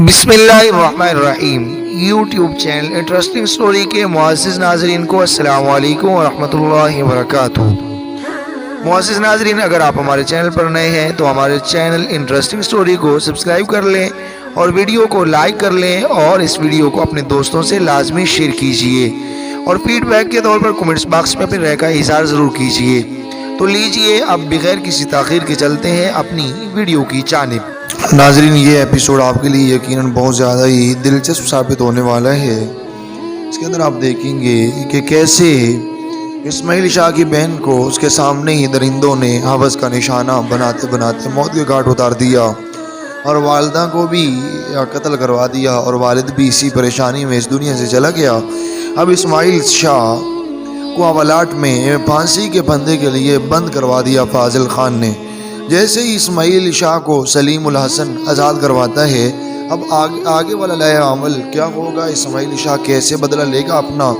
بسم اللہ الرحمن الرحیم یوٹیوب چینل انٹرسٹنگ سٹوری کے معزز ناظرین کو السلام علیکم ورحمۃ اللہ وبرکاتہ۔ معزز ناظرین، اگر آپ ہمارے چینل پر نئے ہیں تو ہمارے چینل انٹرسٹنگ سٹوری کو سبسکرائب کر لیں اور ویڈیو کو لائک کر لیں اور اس ویڈیو کو اپنے دوستوں سے لازمی شیئر کیجیے اور فیڈ بیک کے طور پر کمنٹس باکس میں اپنے رائے کا اظہار ضرور کیجیے۔ تو لیجیے اب بغیر کسی تاخیر کے چلتے ہیں اپنی ویڈیو کی جانب۔ ناظرین، یہ ایپیسوڈ آپ کے لیے یقیناً بہت زیادہ ہی دلچسپ ثابت ہونے والا ہے۔ اس کے اندر آپ دیکھیں گے کہ کیسے اسماعیل شاہ کی بہن کو اس کے سامنے ہی درندوں نے حوث کا نشانہ بناتے بناتے موت کے گھاٹ اتار دیا اور والدہ کو بھی قتل کروا دیا، اور والد بھی اسی پریشانی میں اس دنیا سے چلا گیا۔ اب اسماعیل شاہ کو حوالات میں پھانسی کے پھندے کے لیے بند کروا دیا فاضل خان نے۔ جیسے ہی اسماعیل شاہ کو سلیم الحسن آزاد کرواتا ہے، اب آگے والا لائحہ عمل کیا ہوگا، اسماعیل شاہ کیسے بدلہ لے گا اپنا،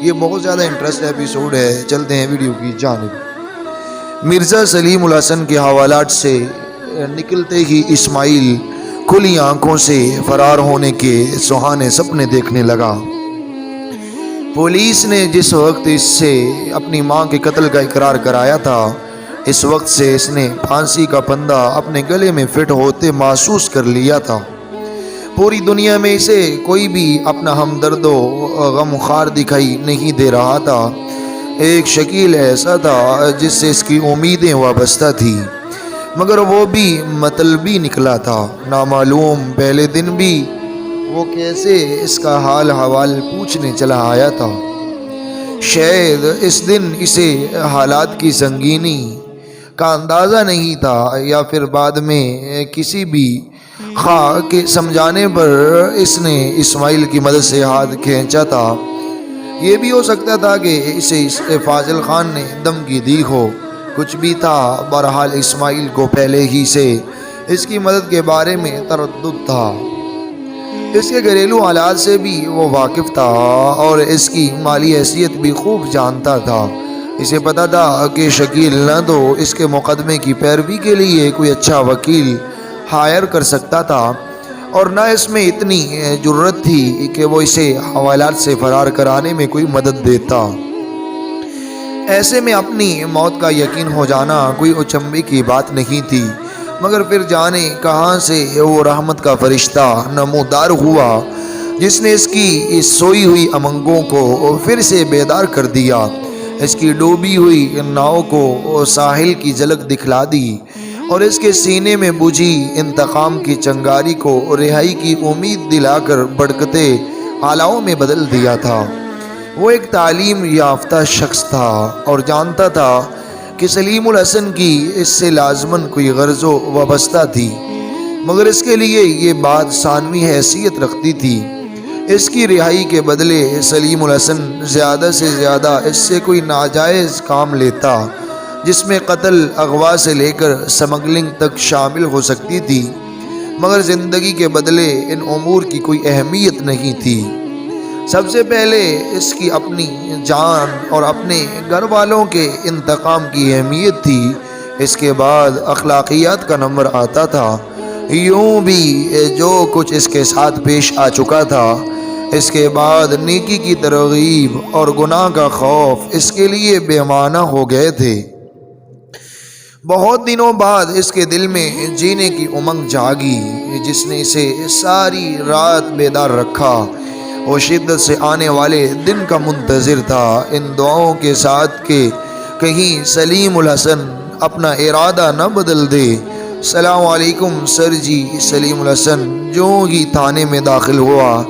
یہ بہت زیادہ انٹرسٹ ایپیسوڈ ہے۔ چلتے ہیں ویڈیو کی جانب۔ مرزا سلیم الحسن کے حوالات سے نکلتے ہی اسماعیل کھلی آنکھوں سے فرار ہونے کے سہانے سپنے دیکھنے لگا۔ پولیس نے جس وقت اس سے اپنی ماں کے قتل کا اقرار کرایا تھا، اس وقت سے اس نے پھانسی کا پھندا اپنے گلے میں فٹ ہوتے محسوس کر لیا تھا۔ پوری دنیا میں اسے کوئی بھی اپنا ہمدرد و غمخوار دکھائی نہیں دے رہا تھا۔ ایک شکیل ایسا تھا جس سے اس کی امیدیں وابستہ تھی، مگر وہ بھی مطلبی نکلا تھا۔ نامعلوم پہلے دن بھی وہ کیسے اس کا حال حوال پوچھنے چلا آیا تھا۔ شاید اس دن اسے حالات کی سنگینی کا اندازہ نہیں تھا، یا پھر بعد میں کسی بھی خواہ کے سمجھانے پر اس نے اسماعیل کی مدد سے ہاتھ کھینچا تھا۔ یہ بھی ہو سکتا تھا کہ اسے فاضل خان نے دھمکی دی ہو۔ کچھ بھی تھا، بہرحال اسماعیل کو پہلے ہی سے اس کی مدد کے بارے میں تردد تھا۔ اس کے گھریلو حالات سے بھی وہ واقف تھا اور اس کی مالی حیثیت بھی خوب جانتا تھا۔ اسے پتا تھا کہ شکیل نہ تو اس کے مقدمے کی پیروی کے لیے کوئی اچھا وکیل ہائر کر سکتا تھا، اور نہ اس میں اتنی جرت تھی کہ وہ اسے حوالات سے فرار کرانے میں کوئی مدد دیتا۔ ایسے میں اپنی موت کا یقین ہو جانا کوئی اچنبھے کی بات نہیں تھی، مگر پھر جانے کہاں سے وہ رحمت کا فرشتہ نمودار ہوا جس نے اس کی سوئی ہوئی امنگوں کو پھر سے بیدار کر دیا، اس کی ڈوبی ہوئی ناؤ کو ساحل کی جھلک دکھلا دی اور اس کے سینے میں بجھی انتقام کی چنگاری کو رہائی کی امید دلا کر بھڑکتے آلاؤں میں بدل دیا تھا۔ وہ ایک تعلیم یافتہ شخص تھا اور جانتا تھا کہ سلیم الحسن کی اس سے لازماً کوئی غرض و وابستہ تھی، مگر اس کے لیے یہ بات ثانوی حیثیت رکھتی تھی۔ اس کی رہائی کے بدلے سلیم الحسن زیادہ سے زیادہ اس سے کوئی ناجائز کام لیتا جس میں قتل، اغوا سے لے کر سمگلنگ تک شامل ہو سکتی تھی، مگر زندگی کے بدلے ان امور کی کوئی اہمیت نہیں تھی۔ سب سے پہلے اس کی اپنی جان اور اپنے گھر والوں کے انتقام کی اہمیت تھی، اس کے بعد اخلاقیات کا نمبر آتا تھا۔ یوں بھی جو کچھ اس کے ساتھ پیش آ چکا تھا، اس کے بعد نیکی کی ترغیب اور گناہ کا خوف اس کے لیے بے معنی ہو گئے تھے۔ بہت دنوں بعد اس کے دل میں جینے کی امنگ جاگی جس نے اسے ساری رات بیدار رکھا۔ وہ شدت سے آنے والے دن کا منتظر تھا، ان دعاؤں کے ساتھ کہ کہیں سلیم الحسن اپنا ارادہ نہ بدل دے۔ السلام علیکم سر جی۔ سلیم الحسن جو ہی تھانے میں داخل ہوا،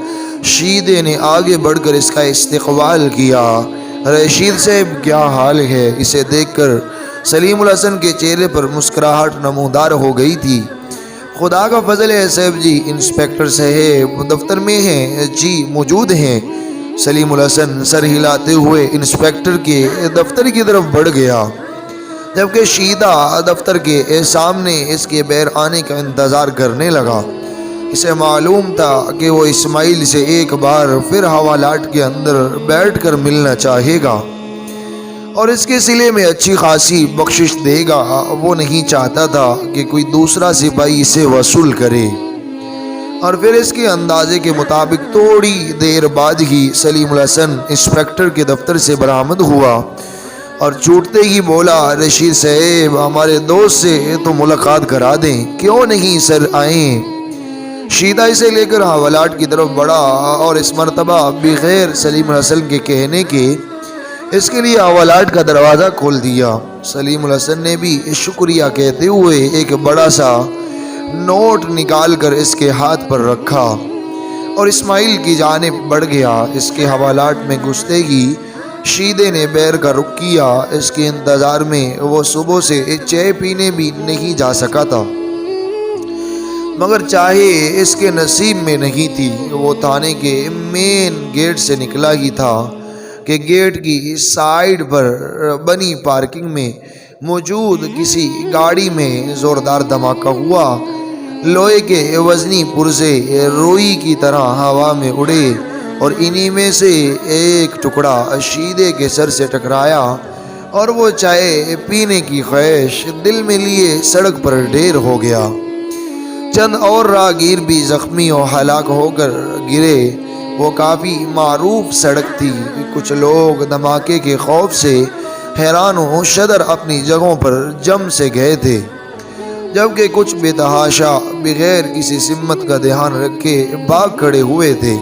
شیدے نے آگے بڑھ کر اس کا استقبال کیا۔ رشید صاحب کیا حال ہے؟ اسے دیکھ کر سلیم الحسن کے چہرے پر مسکراہٹ نمودار ہو گئی تھی۔ خدا کا فضل ہے صاحب جی، انسپکٹر صاحب دفتر میں ہیں جی، موجود ہیں۔ سلیم الحسن سر ہلاتے ہوئے انسپکٹر کے دفتر کی طرف بڑھ گیا، جبکہ شیدہ دفتر کے سامنے اس کے بیر آنے کا انتظار کرنے لگا۔ اسے معلوم تھا کہ وہ اسماعیل سے ایک بار پھر حوالات کے اندر بیٹھ کر ملنا چاہے گا اور اس کے صلے میں اچھی خاصی بخشش دے گا۔ وہ نہیں چاہتا تھا کہ کوئی دوسرا سپاہی اسے وصول کرے۔ اور پھر اس کے اندازے کے مطابق تھوڑی دیر بعد ہی سلیم الحسن انسپکٹر کے دفتر سے برآمد ہوا اور چھوٹتے ہی بولا، رشید صاحب ہمارے دوست سے تو ملاقات کرا دیں۔ کیوں نہیں سر، آئیں۔ شیدہ اسے لے کر حوالات کی طرف بڑھا اور اس مرتبہ بغیر سلیم الحسن کے کہنے کے اس کے لیے حوالات کا دروازہ کھول دیا۔ سلیم الحسن نے بھی شکریہ کہتے ہوئے ایک بڑا سا نوٹ نکال کر اس کے ہاتھ پر رکھا اور اسماعیل کی جانب بڑھ گیا۔ اس کے حوالات میں گھستے ہی شیدے نے بیر کا رخ کیا۔ اس کے انتظار میں وہ صبح سے چائے پینے بھی نہیں جا سکا تھا، مگر چاہے اس کے نصیب میں نہیں تھی۔ وہ تھانے کے مین گیٹ سے نکلا ہی تھا کہ گیٹ کی سائیڈ پر بنی پارکنگ میں موجود کسی گاڑی میں زوردار دھماکہ ہوا۔ لوہے کے وزنی پرزے روئی کی طرح ہوا میں اڑے اور انہی میں سے ایک ٹکڑا شیدے کے سر سے ٹکرایا اور وہ چائے پینے کی خواہش دل میں لیے سڑک پر ڈھیر ہو گیا۔ چند اور راہگیر بھی زخمی اور ہلاک ہو کر گرے۔ وہ کافی معروف سڑک تھی۔ کچھ لوگ دھماکے کے خوف سے حیران و شدر اپنی جگہوں پر جم سے گئے تھے، جبکہ کچھ بے تحاشا بغیر کسی سمت کا دھیان رکھے بھاگ کھڑے ہوئے تھے۔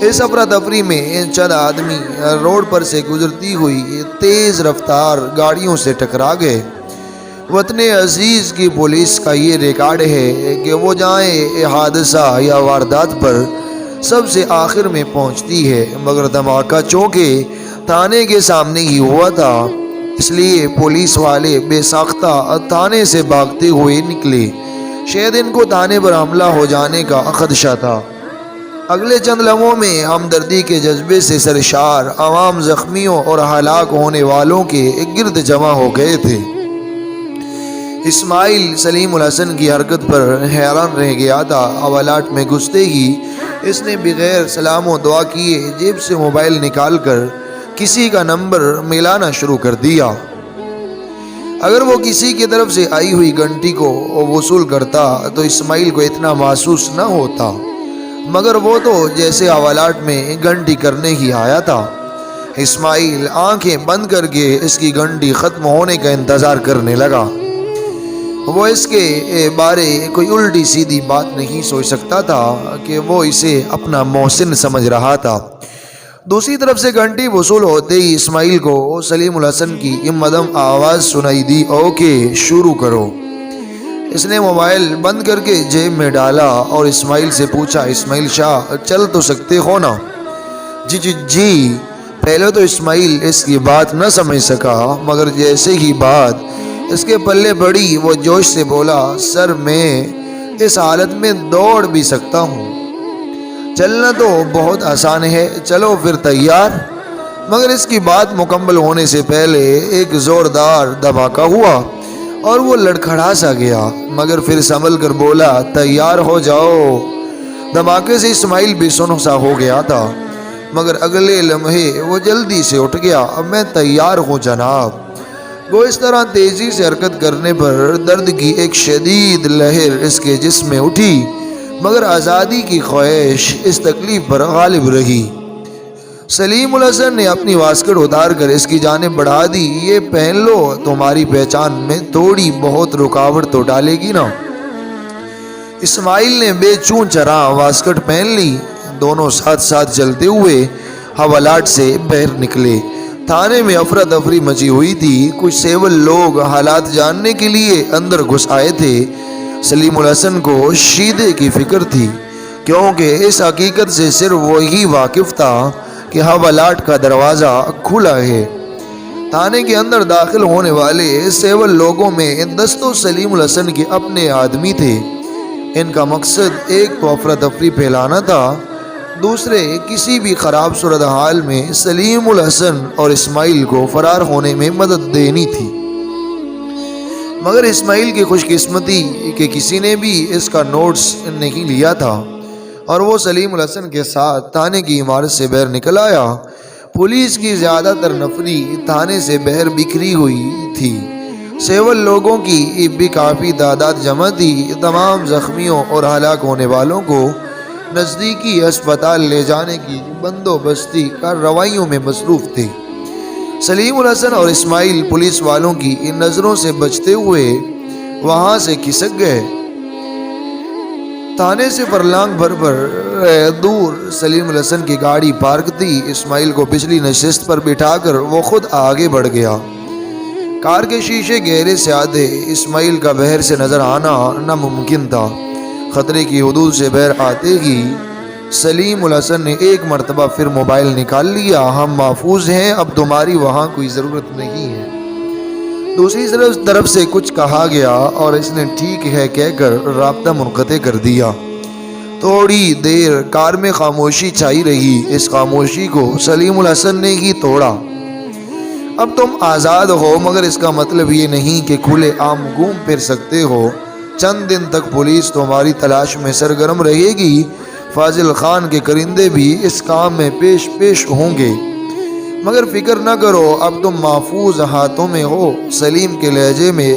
اس افراتفری میں چند آدمی روڈ پر سے گزرتی ہوئی تیز رفتار گاڑیوں سے ٹکرا گئے۔ وطن عزیز کی پولیس کا یہ ریکارڈ ہے کہ وہ جائیں حادثہ یا واردات پر سب سے آخر میں پہنچتی ہے، مگر دھماکہ چونکہ تھانے کے سامنے ہی ہوا تھا، اس لیے پولیس والے بے ساختہ تھانے سے بھاگتے ہوئے نکلے۔ شاید ان کو تھانے پر حملہ ہو جانے کا خدشہ تھا۔ اگلے چند لمحوں میں ہمدردی کے جذبے سے سرشار عوام زخمیوں اور ہلاک ہونے والوں کے گرد جمع ہو گئے تھے۔ اسماعیل سلیم الحسن کی حرکت پر حیران رہ گیا تھا۔ حوالات میں گھستے ہی اس نے بغیر سلام و دعا کیے جیب سے موبائل نکال کر کسی کا نمبر ملانا شروع کر دیا۔ اگر وہ کسی کی طرف سے آئی ہوئی گھنٹی کو وصول کرتا تو اسماعیل کو اتنا محسوس نہ ہوتا، مگر وہ تو جیسے حوالات میں گھنٹی کرنے ہی آیا تھا۔ اسماعیل آنکھیں بند کر کے اس کی گھنٹی ختم ہونے کا انتظار کرنے لگا۔ وہ اس کے بارے کوئی الٹی سیدھی بات نہیں سوچ سکتا تھا کہ وہ اسے اپنا محسن سمجھ رہا تھا۔ دوسری طرف سے گھنٹی وصول ہوتے ہی اسماعیل کو سلیم الحسن کی مدھم آواز سنائی دی، اوکے شروع کرو۔ اس نے موبائل بند کر کے جیب میں ڈالا اور اسماعیل سے پوچھا، اسماعیل شاہ چل تو سکتے ہو نا؟ جی۔ پہلے تو اسماعیل اس کی بات نہ سمجھ سکا، مگر جیسے ہی بات اس کے پلے پڑی وہ جوش سے بولا، سر میں اس حالت میں دوڑ بھی سکتا ہوں، چلنا تو بہت آسان ہے، چلو پھر تیار؟ مگر اس کی بات مکمل ہونے سے پہلے ایک زوردار دھماکہ ہوا اور وہ لڑکھڑا سا گیا، مگر پھر سنبھل کر بولا، تیار ہو جاؤ۔ دھماکے سے اسماعیل بھی سن سا ہو گیا تھا، مگر اگلے لمحے وہ جلدی سے اٹھ گیا، میں تیار ہوں جناب۔ وہ اس طرح تیزی سے حرکت کرنے پر درد کی ایک شدید لہر اس کے جسم میں اٹھی، مگر آزادی کی خواہش اس تکلیف پر غالب رہی۔ سلیم الحسن نے اپنی واسکٹ اتار کر اس کی جانب بڑھا دی، یہ پہن لو، تمہاری پہچان میں تھوڑی بہت رکاوٹ تو ڈالے گی نا؟ اسماعیل نے بے چون چرا واسکٹ پہن لی۔ دونوں ساتھ ساتھ چلتے ہوئے حوالات سے باہر نکلے۔ تھانے میں افراتفری مچی ہوئی تھی۔ کچھ سیول لوگ حالات جاننے کے لیے اندر گھس آئے تھے۔ سلیم الحسن کو شیدے کی فکر تھی، کیونکہ اس حقیقت سے صرف وہی واقف تھا کہ حوالات کا دروازہ کھلا ہے۔ تھانے کے اندر داخل ہونے والے سیول لوگوں میں دستوں سلیم الحسن کے اپنے آدمی تھے۔ ان کا مقصد ایک تو افراتفری پھیلانا تھا، دوسرے کسی بھی خراب صورتحال میں سلیم الحسن اور اسماعیل کو فرار ہونے میں مدد دینی تھی۔ مگر اسماعیل کی خوش قسمتی کہ کسی نے بھی اس کا نوٹس نہیں لیا تھا اور وہ سلیم الحسن کے ساتھ تھانے کی عمارت سے باہر نکل آیا۔ پولیس کی زیادہ تر نفری تھانے سے باہر بکھری ہوئی تھی۔ سیول لوگوں کی بھی کافی تعداد جمع تھی۔ تمام زخمیوں اور ہلاک ہونے والوں کو نزدیکی اسپتال لے جانے کی بندوبستی کارروائیوں میں مصروف تھے۔ سلیم الحسن اور اسماعیل پولیس والوں کی ان نظروں سے بچتے ہوئے وہاں سے کھسک گئے۔ تھانے سے فرلانگ بھر دور سلیم الحسن کی گاڑی پارک تھی۔ اسماعیل کو پچھلی نشست پر بٹھا کر وہ خود آگے بڑھ گیا۔ کار کے شیشے گہرے سیاہ تھے۔ اسماعیل کا باہر سے نظر آنا ناممکن تھا۔ خطرے کی حدود سے باہر آتے ہی سلیم الحسن نے ایک مرتبہ پھر موبائل نکال لیا۔ ہم محفوظ ہیں، اب تمہاری وہاں کوئی ضرورت نہیں ہے۔ دوسری طرف سے کچھ کہا گیا اور اس نے ٹھیک ہے کہہ کر رابطہ منقطع کر دیا۔ تھوڑی دیر کار میں خاموشی چھائی رہی۔ اس خاموشی کو سلیم الحسن نے ہی توڑا۔ اب تم آزاد ہو، مگر اس کا مطلب یہ نہیں کہ کھلے عام گھوم پھر سکتے ہو۔ چند دن تک پولیس تمہاری تلاش میں سرگرم رہے گی۔ فاضل خان کے کرندے بھی اس کام میں پیش ہوں گے، مگر فکر نہ کرو، اب تم محفوظ ہاتھوں میں ہو۔ سلیم کے لہجے میں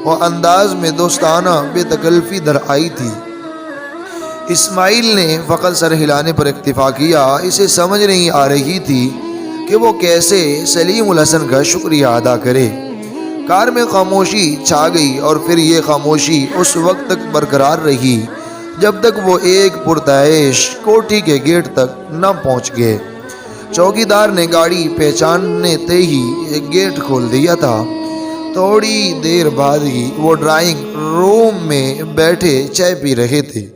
اور انداز میں دوستانہ بے تکلفی در آئی تھی۔ اسماعیل نے فقط سر ہلانے پر اکتفا کیا۔ اسے سمجھ نہیں آ رہی تھی کہ وہ کیسے سلیم الحسن کا شکریہ ادا کرے۔ کار میں خاموشی چھا گئی اور پھر یہ خاموشی اس وقت تک برقرار رہی جب تک وہ ایک پرتعیش کوٹھی کے گیٹ تک نہ پہنچ گئے۔ چوکیدار نے گاڑی پہچاننے تے ہی گیٹ کھول دیا تھا۔ تھوڑی دیر بعد ہی وہ ڈرائنگ روم میں بیٹھے چائے پی رہے تھے۔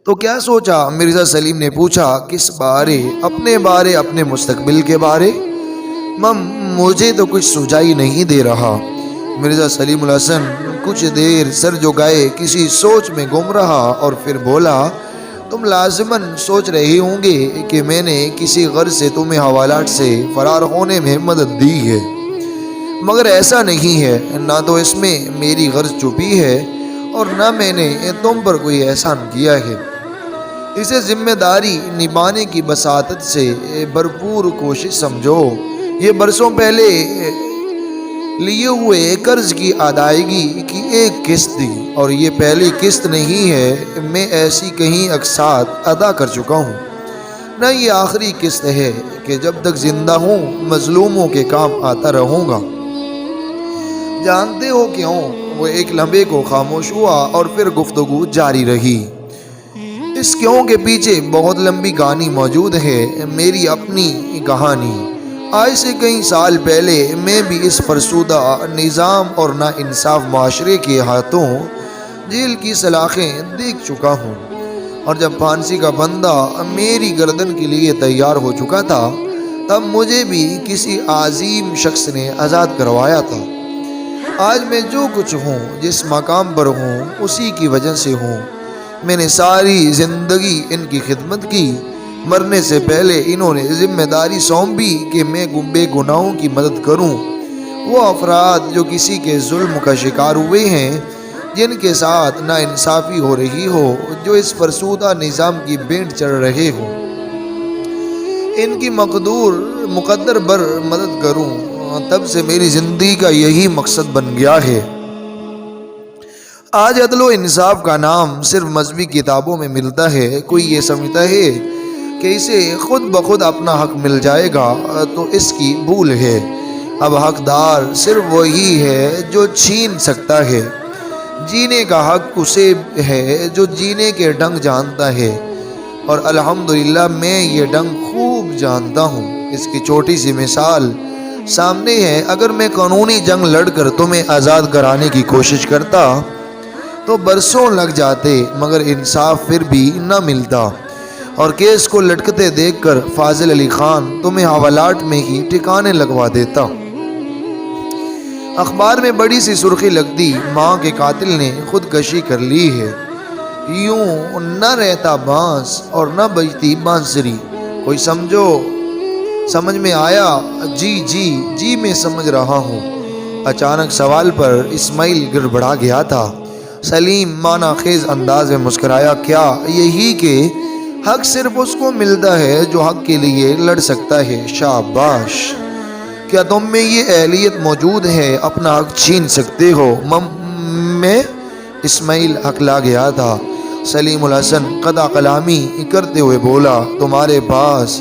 تو کیا سوچا؟ مرزا سلیم نے پوچھا۔ کس بارے؟ اپنے بارے، اپنے مستقبل کے بارے؟ مجھے تو کچھ سجائی نہیں دے رہا۔ مرزا سلیم الحسن کچھ دیر سر جھکائے کسی سوچ میں گم رہا اور پھر بولا، تم لازماً سوچ رہے ہوں گے کہ میں نے کسی غرض سے تمہیں حوالات سے فرار ہونے میں مدد دی ہے، مگر ایسا نہیں ہے۔ نہ تو اس میں میری غرض چھپی ہے اور نہ میں نے تم پر کوئی احسان کیا ہے۔ اسے ذمہ داری نبھانے کی بساطت سے بھرپور کوشش سمجھو۔ یہ برسوں پہلے لیے ہوئے قرض کی ادائیگی کی ایک قسط تھی اور یہ پہلی قسط نہیں ہے۔ میں ایسی کہیں اقساط ادا کر چکا ہوں، نہ یہ آخری قسط ہے کہ جب تک زندہ ہوں مظلوموں کے کام آتا رہوں گا۔ جانتے ہو کیوں؟ وہ ایک لمحے کو خاموش ہوا اور پھر گفتگو جاری رہی۔ اس کیوں کے پیچھے بہت لمبی کہانی موجود ہے، میری اپنی کہانی۔ آج سے کئی سال پہلے میں بھی اس فرسودہ نظام اور نا انصاف معاشرے کے ہاتھوں جیل کی سلاخیں دیکھ چکا ہوں، اور جب پھانسی کا بندہ میری گردن کے لیے تیار ہو چکا تھا تب مجھے بھی کسی عظیم شخص نے آزاد کروایا تھا۔ آج میں جو کچھ ہوں، جس مقام پر ہوں، اسی کی وجہ سے ہوں۔ میں نے ساری زندگی ان کی خدمت کی۔ مرنے سے پہلے انہوں نے ذمہ داری سونپی کہ میں بے گناہوں کی مدد کروں۔ وہ افراد جو کسی کے ظلم کا شکار ہوئے ہیں، جن کے ساتھ ناانصافی ہو رہی ہو، جو اس فرسودہ نظام کی بینٹ چڑھ رہے ہوں، ان کی مقدر بر مدد کروں۔ تب سے میری زندگی کا یہی مقصد بن گیا ہے۔ آج عدل و انصاف کا نام صرف مذہبی کتابوں میں ملتا ہے۔ کوئی یہ سمجھتا ہے کہ اسے خود بخود اپنا حق مل جائے گا تو اس کی بھول ہے۔ اب حقدار صرف وہی ہے جو چھین سکتا ہے۔ جینے کا حق اسے ہے جو جینے کے ڈھنگ جانتا ہے، اور الحمدللہ میں یہ ڈھنگ خوب جانتا ہوں۔ اس کی چھوٹی سی مثال سامنے ہے۔ اگر میں قانونی جنگ لڑ کر تمہیں آزاد کرانے کی کوشش کرتا تو برسوں لگ جاتے، مگر انصاف پھر بھی نہ ملتا، اور کیس کو لٹکتے دیکھ کر فاضل علی خان تمہیں حوالات میں ہی ٹھکانے لگوا دیتا۔ اخبار میں بڑی سی سرخی لگتی، ماں کے قاتل نے خودکشی کر لی ہے۔ یوں نہ رہتا بانس اور نہ بجتی بانسری۔ کوئی سمجھ میں آیا؟ جی میں سمجھ رہا ہوں۔ اچانک سوال پر اسماعیل گڑبڑا گیا تھا۔ سلیم معنی خیز انداز میں مسکرایا، کیا یہی کہ حق صرف اس کو ملتا ہے جو حق کے لیے لڑ سکتا ہے؟ شاباش! کیا تم میں یہ اہلیت موجود ہے؟ اپنا حق چھین سکتے ہو؟ میں اسماعیل ہکلا گیا تھا۔ سلیم الحسن قطع کلامی کرتے ہوئے بولا، تمہارے پاس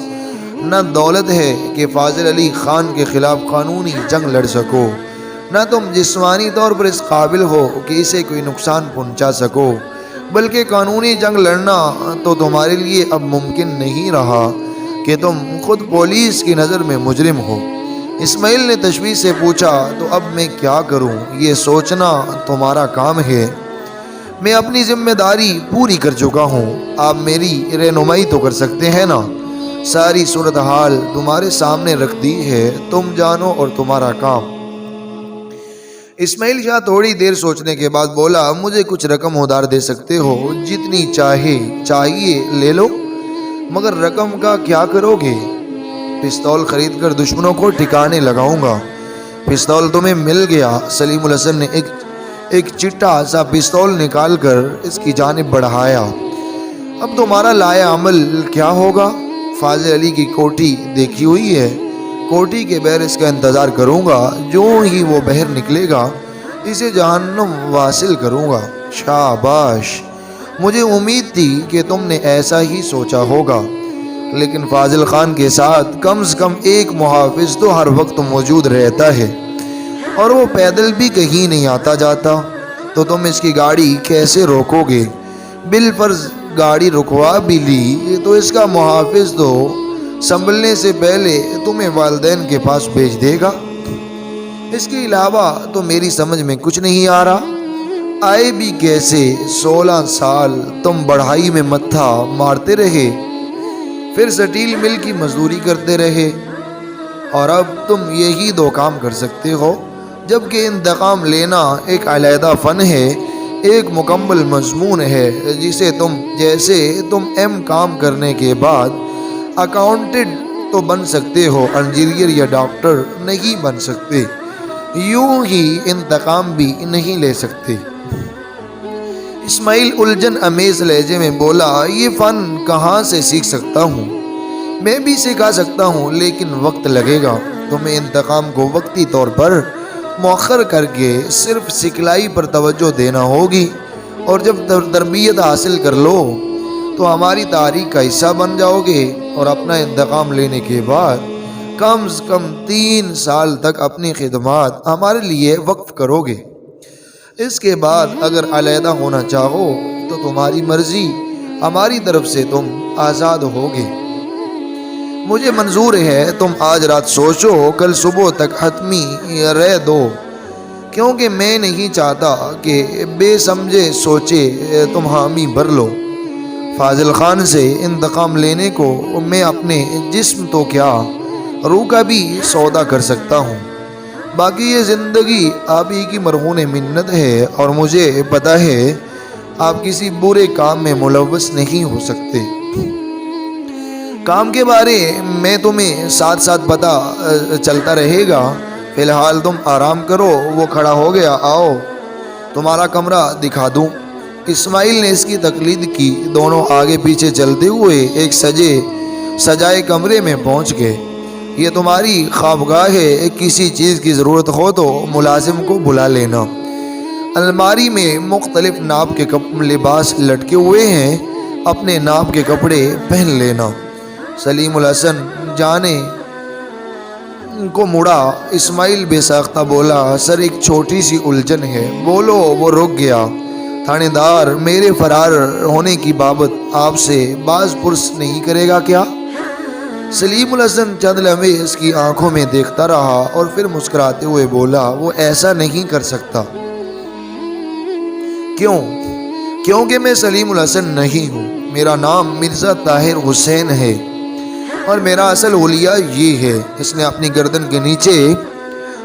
نہ دولت ہے کہ فاضل علی خان کے خلاف قانونی جنگ لڑ سکو، نہ تم جسمانی طور پر اس قابل ہو کہ اسے کوئی نقصان پہنچا سکو، بلکہ قانونی جنگ لڑنا تو تمہارے لیے اب ممکن نہیں رہا کہ تم خود پولیس کی نظر میں مجرم ہو۔ اسماعیل نے تشویش سے پوچھا، تو اب میں کیا کروں؟ یہ سوچنا تمہارا کام ہے۔ میں اپنی ذمہ داری پوری کر چکا ہوں، آپ میری رہنمائی تو کر سکتے ہیں نا؟ ساری صورتحال تمہارے سامنے رکھ دی ہے، تم جانو اور تمہارا کام۔ اسماعیل شاہ تھوڑی دیر سوچنے کے بعد بولا، مجھے کچھ رقم ادھار دے سکتے ہو، جتنی چاہیے لے لو، مگر رقم کا کیا کرو گے؟ پستول خرید کر دشمنوں کو ٹھکانے لگاؤں گا۔ پستول تمہیں مل گیا؟ سلیم الحسن نے ایک چٹا سا پستول نکال کر اس کی جانب بڑھایا۔ اب تمہارا لائے عمل کیا ہوگا؟ فاضل علی کی کوٹھی دیکھی ہوئی ہے، کوٹھی کے بہر اس کا انتظار کروں گا، جو ہی وہ بہر نکلے گا اسے جہنم واصل کروں گا۔ شاباش، مجھے امید تھی کہ تم نے ایسا ہی سوچا ہوگا، لیکن فاضل خان کے ساتھ کم سے کم ایک محافظ تو ہر وقت موجود رہتا ہے، اور وہ پیدل بھی کہیں نہیں آتا جاتا، تو تم اس کی گاڑی کیسے روکو گے؟ بالفرض گاڑی رکوا بھی لی تو اس کا محافظ تو سنبھلنے سے پہلے تمہیں والدین کے پاس بھیج دے گا۔ اس کے علاوہ تو میری سمجھ میں کچھ نہیں آ رہا، آئے بھی کیسے؟ 16 سال تم بڑھائی میں متھا مارتے رہے، پھر سٹیل مل کی مزدوری کرتے رہے، اور اب تم یہی دو کام کر سکتے ہو، جبکہ انتقام لینا ایک علیحدہ فن ہے، ایک مکمل مضمون ہے جسے تم ایم کام کرنے کے بعد اکاؤنٹنٹ تو بن سکتے ہو، انجینئر یا ڈاکٹر نہیں بن سکتے، یوں ہی انتقام بھی نہیں لے سکتے۔ اسماعیل الجھن امیز لہجے میں بولا، یہ فن کہاں سے سیکھ سکتا ہوں؟ میں بھی سکھا سکتا ہوں، لیکن وقت لگے گا۔ تمہیں انتقام کو وقتی طور پر مؤخر کر کے صرف سکھلائی پر توجہ دینا ہوگی، اور جب تربیت حاصل کر لو تو ہماری تاریخ کا حصہ بن جاؤ گے، اور اپنا انتقام لینے کے بعد کم سے کم 3 سال تک اپنی خدمات ہمارے لیے وقف کرو گے۔ اس کے بعد اگر علیحدہ ہونا چاہو تو تمہاری مرضی، ہماری طرف سے تم آزاد ہوگے۔ مجھے منظور ہے، تم آج رات سوچو، کل صبح تک حتمی رہ دو، کیونکہ میں نہیں چاہتا کہ بے سمجھے سوچے تم حامی بھر لو۔ فاضل خان سے انتقام لینے کو میں اپنے جسم تو کیا، روح کا بھی سودا کر سکتا ہوں۔ باقی یہ زندگی آپ ہی کی مرہون منت ہے، اور مجھے پتہ ہے آپ کسی برے کام میں ملوث نہیں ہو سکتے۔ کام کے بارے میں تمہیں ساتھ ساتھ پتہ چلتا رہے گا، فی الحال تم آرام کرو۔ وہ کھڑا ہو گیا، آؤ تمہارا کمرہ دکھا دوں۔ اسماعیل نے اس کی تقلید کی، دونوں آگے پیچھے چلتے ہوئے ایک سجائے کمرے میں پہنچ گئے۔ یہ تمہاری خوابگاہ ہے، کسی چیز کی ضرورت ہو تو ملازم کو بلا لینا۔ الماری میں مختلف ناپ کے لباس لٹکے ہوئے ہیں، اپنے ناپ کے کپڑے پہن لینا۔ سلیم الحسن جانے کو مڑا، اسماعیل بے ساختہ بولا، سر ایک چھوٹی سی الجھن ہے۔ بولو۔ وہ رک گیا۔ تھانے دار میرے فرار ہونے کی بابت آپ سے باز پرس نہیں کرے گا کیا؟ سلیم الحسن چند لمحے اس کی آنکھوں میں دیکھتا رہا اور پھر مسکراتے ہوئے بولا، وہ ایسا نہیں کر سکتا۔ کیوں؟ کیونکہ میں سلیم الحسن نہیں ہوں، میرا نام مرزا طاہر حسین ہے، اور میرا اصل حلیہ یہ ہے۔ اس نے اپنی گردن کے نیچے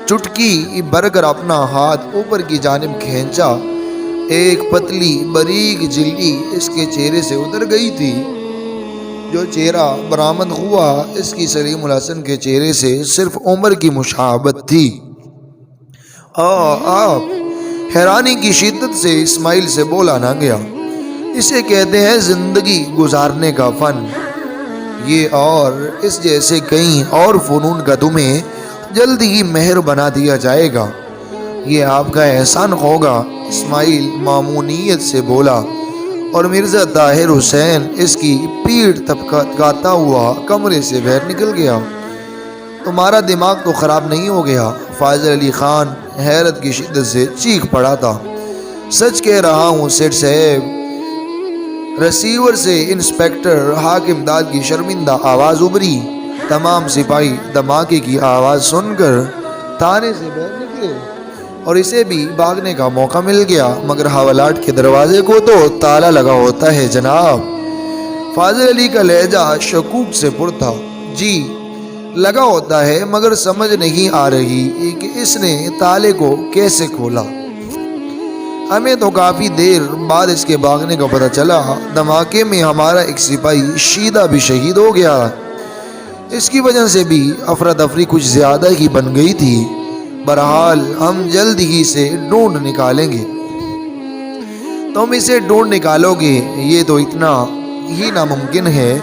چٹکی بھر کر اپنا ہاتھ اوپر کی جانب کھینچا، ایک پتلی باریک جھلی اس کے چہرے سے اتر گئی تھی۔ جو چہرہ برآمد ہوا اس کی سلیم الحسن کے چہرے سے صرف عمر کی مشابہت تھی۔ آپ حیرانی کی شدت سے اسماعیل سے بولا نہ گیا۔ اسے کہتے ہیں زندگی گزارنے کا فن۔ یہ اور اس جیسے کئی اور فنون کا تمہیں جلد ہی مہر بنا دیا جائے گا، یہ آپ کا احسان ہوگا۔ اسماعیل مامونیت سے بولا اور مرزا طاہر حسین اس کی پیٹھ تھپکاتا ہوا کمرے سے باہر نکل گیا۔ تمہارا دماغ تو خراب نہیں ہو گیا؟ فاضل علی خان حیرت کی شدت سے چیخ پڑا تھا۔ سچ کہہ رہا ہوں سیٹ صاحب۔ ریسیور سے انسپیکٹر حاکم داد کی شرمندہ آواز ابھری۔ تمام سپاہی دھماکے کی آواز سن کر تھانے سے باہر نکلے اور اسے بھی بھاگنے کا موقع مل گیا، مگر حوالات کے دروازے کو تو تالا لگا ہوتا ہے جناب۔ فاضل علی کا لہجہ شکوک سے پر تھا۔ جی لگا ہوتا ہے، مگر سمجھ نہیں آ رہی کہ اس نے تالے کو کیسے کھولا۔ ہمیں تو کافی دیر بعد اس کے بھاگنے کا پتہ چلا۔ دھماکے میں ہمارا ایک سپاہی شیدہ بھی شہید ہو گیا۔ اس کی وجہ سے بھی افراتفری کچھ زیادہ ہی بن گئی تھی۔ بہرحال ہم جلد ہی سے ڈھونڈ نکالیں گے۔ تم اسے ڈھونڈ نکالو گے یہ تو اتنا ہی ناممکن ہے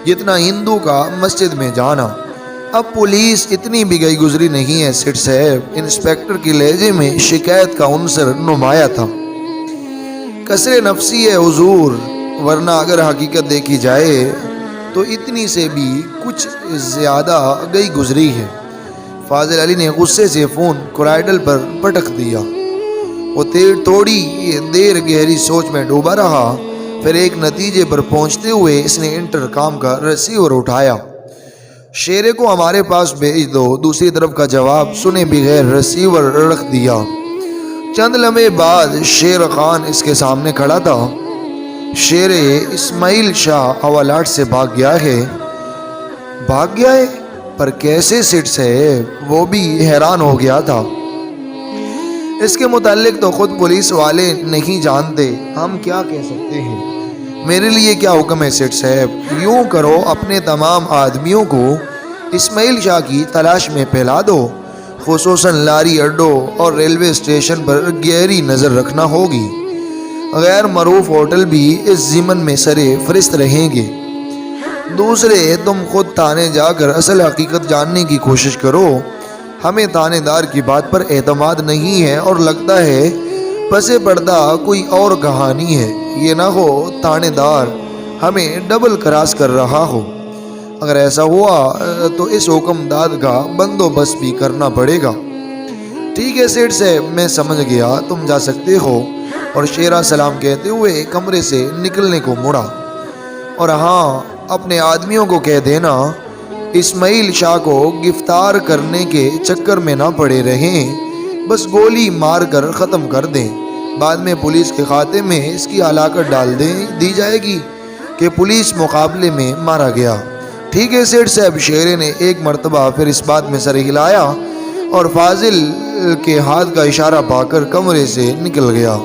جتنا ہندو کا مسجد میں جانا۔ اب پولیس اتنی بھی گئی گزری نہیں ہے سیٹ صاحب۔ انسپیکٹر کے لہجے میں شکایت کا عنصر نمایاں تھا۔ کسر نفسی ہے حضور، ورنہ اگر حقیقت دیکھی جائے تو اتنی سے بھی کچھ زیادہ گئی گزری ہے۔ فاضل علی نے غصے سے فون کوریڈل پر پٹک دیا۔ وہ تھوڑی دیر گہری سوچ میں ڈوبا رہا، پھر ایک نتیجے پر پہنچتے ہوئے اس نے انٹرکام کا ریسیور اٹھایا۔ شیرے کو ہمارے پاس بھیج دو۔ دوسری طرف کا جواب سنے بغیر ریسیور رکھ دیا۔ چند لمحے بعد شیر خان اس کے سامنے کھڑا تھا۔ شیرے اسماعیل شاہ حوالات سے بھاگ گیا ہے۔ بھاگ گیا ہے؟ پر کیسے سیٹ صاحب؟ وہ بھی حیران ہو گیا تھا۔ اس کے متعلق تو خود پولیس والے نہیں جانتے، ہم کیا کہہ سکتے ہیں؟ میرے لیے کیا حکم ہے سیٹ صاحب؟ یوں کرو، اپنے تمام آدمیوں کو اسماعیل شاہ کی تلاش میں پھیلا دو، خصوصاً لاری اڈوں اور ریلوے اسٹیشن پر گہری نظر رکھنا ہوگی۔ غیر معروف ہوٹل بھی اس ضمن میں سرے فہرست رہیں گے۔ دوسرے، تم خود تھانے جا کر اصل حقیقت جاننے کی کوشش کرو۔ ہمیں تھانے دار کی بات پر اعتماد نہیں ہے اور لگتا ہے پس پردہ کوئی اور کہانی ہے۔ یہ نہ ہو تھانے دار ہمیں ڈبل کراس کر رہا ہو۔ اگر ایسا ہوا تو اس حکم داد کا بندوبست بھی کرنا پڑے گا۔ ٹھیک ہے سیٹ صاحب، میں سمجھ گیا، تم جا سکتے ہو۔ اور شیرہ سلام کہتے ہوئے کمرے سے نکلنے کو مڑا۔ اور ہاں، اپنے آدمیوں کو کہہ دینا اسماعیل شاہ کو گرفتار کرنے کے چکر میں نہ پڑے رہیں، بس گولی مار کر ختم کر دیں۔ بعد میں پولیس کے کھاتے میں اس کی ہلاکت ڈال دی جائے گی کہ پولیس مقابلے میں مارا گیا۔ ٹھیک ہے سیٹ صاحب۔ شیرے نے ایک مرتبہ پھر اس بات میں سر ہلایا اور فاضل کے ہاتھ کا اشارہ پا کر کمرے سے نکل گیا۔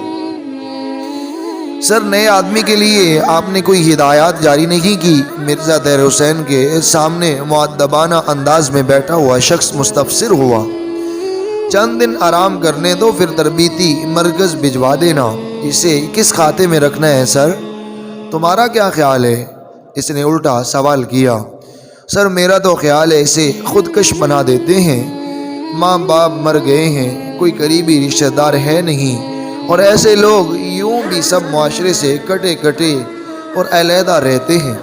سر، نئے آدمی کے لیے آپ نے کوئی ہدایات جاری نہیں کی؟ مرزا طاہر حسین کے سامنے مؤدبانہ انداز میں بیٹھا ہوا شخص مستفسر ہوا۔ چند دن آرام کرنے دو، پھر تربیتی مرکز بھجوا دینا۔ اسے کس کھاتے میں رکھنا ہے سر؟ تمہارا کیا خیال ہے؟ اس نے الٹا سوال کیا۔ سر، میرا تو خیال ہے اسے خودکش بنا دیتے ہیں۔ ماں باپ مر گئے ہیں، کوئی قریبی رشتہ دار ہے نہیں، اور ایسے لوگ یوں بھی سب معاشرے سے کٹے اور علیحدہ رہتے ہیں،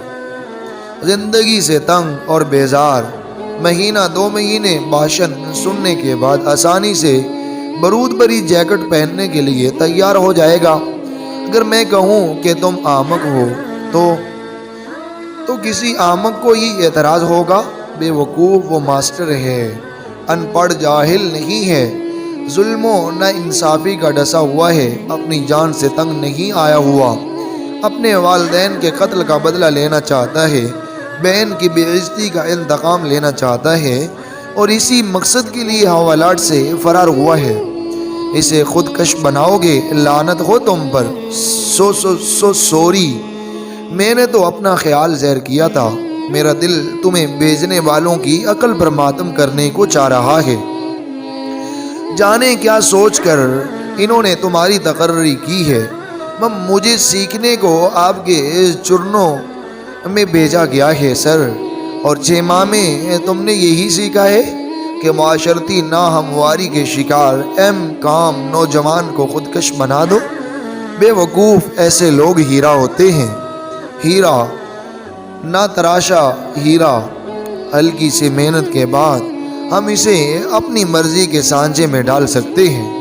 زندگی سے تنگ اور بیزار۔ مہینہ 2 مہینے بھاشن سننے کے بعد آسانی سے بارود بھری جیکٹ پہننے کے لیے تیار ہو جائے گا۔ اگر میں کہوں کہ تم احمق ہو تو کسی احمق کو ہی اعتراض ہوگا۔ بے وقوف وہ ماسٹر ہے، ان پڑھ جاہل نہیں ہے، ظلم و نا انصافی کا ڈسا ہوا ہے، اپنی جان سے تنگ نہیں آیا ہوا، اپنے والدین کے قتل کا بدلہ لینا چاہتا ہے، بہن کی بے عزتی کا انتقام لینا چاہتا ہے، اور اسی مقصد کے لیے حوالات سے فرار ہوا ہے۔ اسے خودکش بناؤ گے؟ لعنت ہو تم پر۔ سوری، میں نے تو اپنا خیال ظاہر کیا تھا۔ میرا دل تمہیں بھیجنے والوں کی عقل پر ماتم کرنے کو چاہ رہا ہے۔ جانے کیا سوچ کر انہوں نے تمہاری تقرری کی ہے۔ مجھے سیکھنے کو آپ کے چرنوں میں بھیجا گیا ہے سر، اور 6 ماہ میں تم نے یہی سیکھا ہے؟ کہ معاشرتی ناہمواری کے شکار اہم کام نوجوان کو خودکش بنا دو؟ بے وقوف ایسے لوگ ہیرا ہوتے ہیں، ہیرا نہ تراشا ہیرا، ہلکی سی محنت کے بعد ہم اسے اپنی مرضی کے سانچے میں ڈال سکتے ہیں۔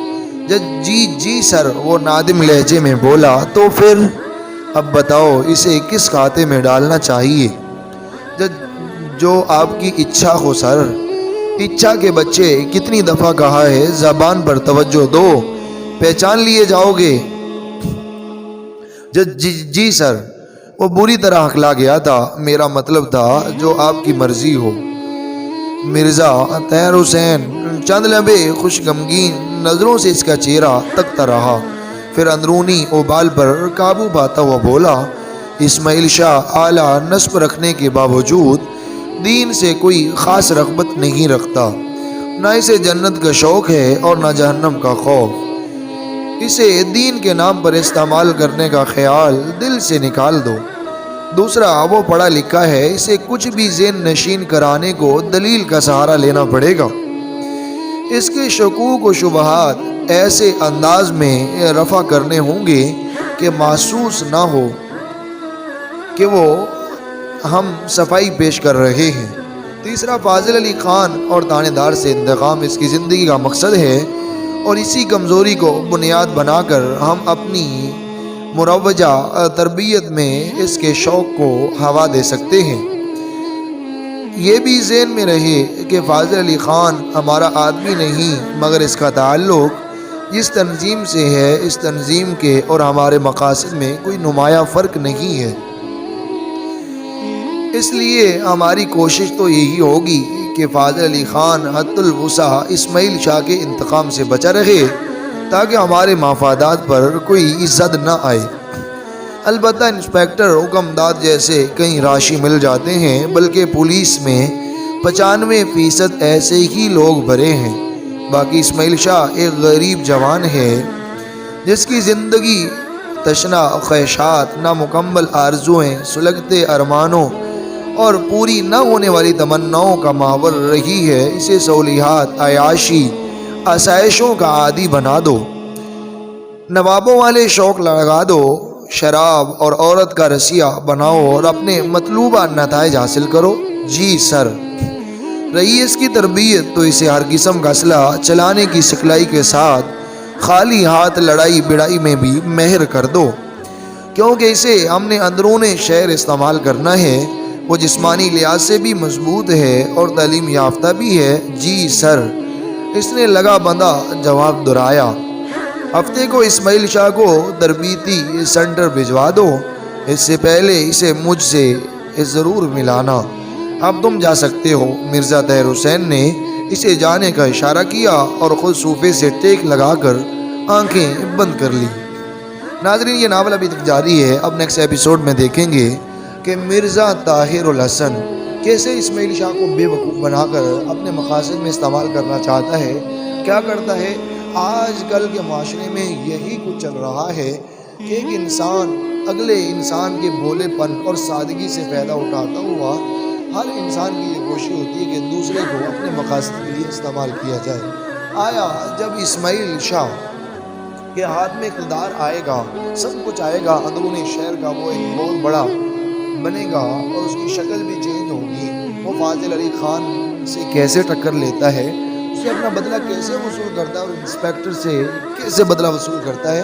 جی سر، وہ نادم لہجے میں بولا، تو پھر اب بتاؤ اسے کس کھاتے میں ڈالنا چاہیے؟ جو آپ کی اچھا ہو سر۔ اچھا کے بچے کتنی دفعہ کہا ہے زبان پر توجہ دو، پہچان لیے جاؤ گے۔ جی سر، وہ بری طرح ہکلا گیا تھا، میرا مطلب تھا جو آپ کی مرضی ہو۔ مرزا طاہر حسین چند لمحے خوش غمگین نظروں سے اس کا چہرہ تکتا رہا، پھر اندرونی ابال پر قابو پاتا ہوا بولا، اسماعیل شاہ اعلیٰ نسب رکھنے کے باوجود دین سے کوئی خاص رغبت نہیں رکھتا، نہ اسے جنت کا شوق ہے اور نہ جہنم کا خوف۔ اسے دین کے نام پر استعمال کرنے کا خیال دل سے نکال دو۔ دوسرا، وہ پڑھا لکھا ہے، اسے کچھ بھی ذہن نشین کرانے کو دلیل کا سہارا لینا پڑے گا۔ اس کے شکوک و شبہات ایسے انداز میں رفع کرنے ہوں گے کہ محسوس نہ ہو کہ وہ ہم صفائی پیش کر رہے ہیں۔ تیسرا، فاضل علی خان اور تانے دار سے انتقام اس کی زندگی کا مقصد ہے، اور اسی کمزوری کو بنیاد بنا کر ہم اپنی مروجہ تربیت میں اس کے شوق کو ہوا دے سکتے ہیں۔ یہ بھی ذہن میں رہے کہ فاضل علی خان ہمارا آدمی نہیں، مگر اس کا تعلق جس تنظیم سے ہے، اس تنظیم کے اور ہمارے مقاصد میں کوئی نمایاں فرق نہیں ہے۔ اس لیے ہماری کوشش تو یہی ہوگی کہ فاضل علی خان حد الوسع اسماعیل شاہ کے انتقام سے بچا رہے، تاکہ ہمارے مفادات پر کوئی زد نہ آئے۔ البتہ انسپیکٹر حکم داد جیسے کئی راشی مل جاتے ہیں، بلکہ پولیس میں 95% ایسے ہی لوگ بھرے ہیں۔ باقی اسماعیل شاہ ایک غریب جوان ہے جس کی زندگی تشنا خواہشات، نامکمل آرزوئیں، سلگتے ارمانوں اور پوری نہ ہونے والی تمناؤں کا محور رہی ہے۔ اسے سہولیات، عیاشی، آسائشوں کا عادی بنا دو، نوابوں والے شوق لگا دو، شراب اور عورت کا رسیہ بناؤ اور اپنے مطلوبہ نتائج حاصل کرو۔ جی سر۔ رہی اس کی تربیت تو اسے ہر قسم کا اسلحہ چلانے کی سکھلائی کے ساتھ خالی ہاتھ لڑائی بڑائی میں بھی ماہر کر دو، کیونکہ اسے ہم نے اندرون شہر استعمال کرنا ہے۔ وہ جسمانی لحاظ سے بھی مضبوط ہے اور تعلیم یافتہ بھی ہے۔ جی سر، اس نے لگا بندہ جواب دہرایا۔ ہفتے کو اسماعیل شاہ کو تربیتی سینٹر بھجوا دو، اس سے پہلے اسے مجھ سے ضرور ملانا۔ اب تم جا سکتے ہو۔ مرزا طاہر حسین نے اسے جانے کا اشارہ کیا اور خود صوفے سے ٹیک لگا کر آنکھیں بند کر لی۔ ناظرین، یہ ناول ابھی تک جاری ہے۔ اب نیکسٹ ایپیسوڈ میں دیکھیں گے کہ مرزا طاہر الحسن کیسے اسماعیل شاہ کو بے وقوف بنا کر اپنے مقاصد میں استعمال کرنا چاہتا ہے، کیا کرتا ہے۔ آج کل کے معاشرے میں یہی کچھ چل رہا ہے کہ ایک انسان اگلے انسان کے بھولے پن اور سادگی سے فائدہ اٹھاتا ہوا، ہر انسان کی یہ کوشش ہوتی ہے کہ دوسرے کو اپنے مقاصد کے لیے استعمال کیا جائے۔ آیا جب اسماعیل شاہ کے ہاتھ میں اقتدار آئے گا، سب کچھ آئے گا، اندرون شہر کا وہ ایک بہت بڑا بنے گا اور اس کی شکل بھی چینج ہوگی۔ وہ فاضل علی خان سے کیسے ٹکر لیتا ہے، اسے اپنا بدلہ کیسے وصول کرتا ہے اور انسپیکٹر سے کیسے بدلہ وصول کرتا ہے،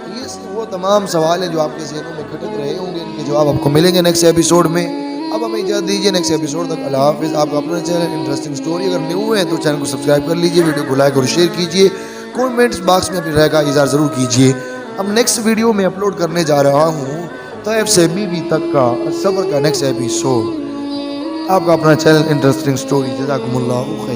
یہ وہ تمام سوال ہیں جو آپ کے ذہنوں میں کھٹک رہے ہوں گے۔ ان کے جواب آپ کو ملیں گے نیکسٹ ایپیسوڈ میں۔ اب ہمیں اجازت دیجیے، نیکسٹ ایپیسوڈ تک اللہ حافظ۔ آپ اپنا چینل انٹرسٹنگ سٹوری اگر نیو ہیں تو چینل کو سبسکرائب کر لیجیے، ویڈیو کو لائک اور شیئر کیجیے، کومنٹس باکس میں اپنی رائے کا اظہار ضرور کیجیے۔ اب نیکسٹ ویڈیو میں اپلوڈ کرنے جا رہا ہوں طیب سے بیوی تک کا صبر کا نیکسٹ ایپیسوڈ۔ آپ کا اپنا چینل انٹرسٹنگ سٹوری۔ جزاکم اللہ خیر۔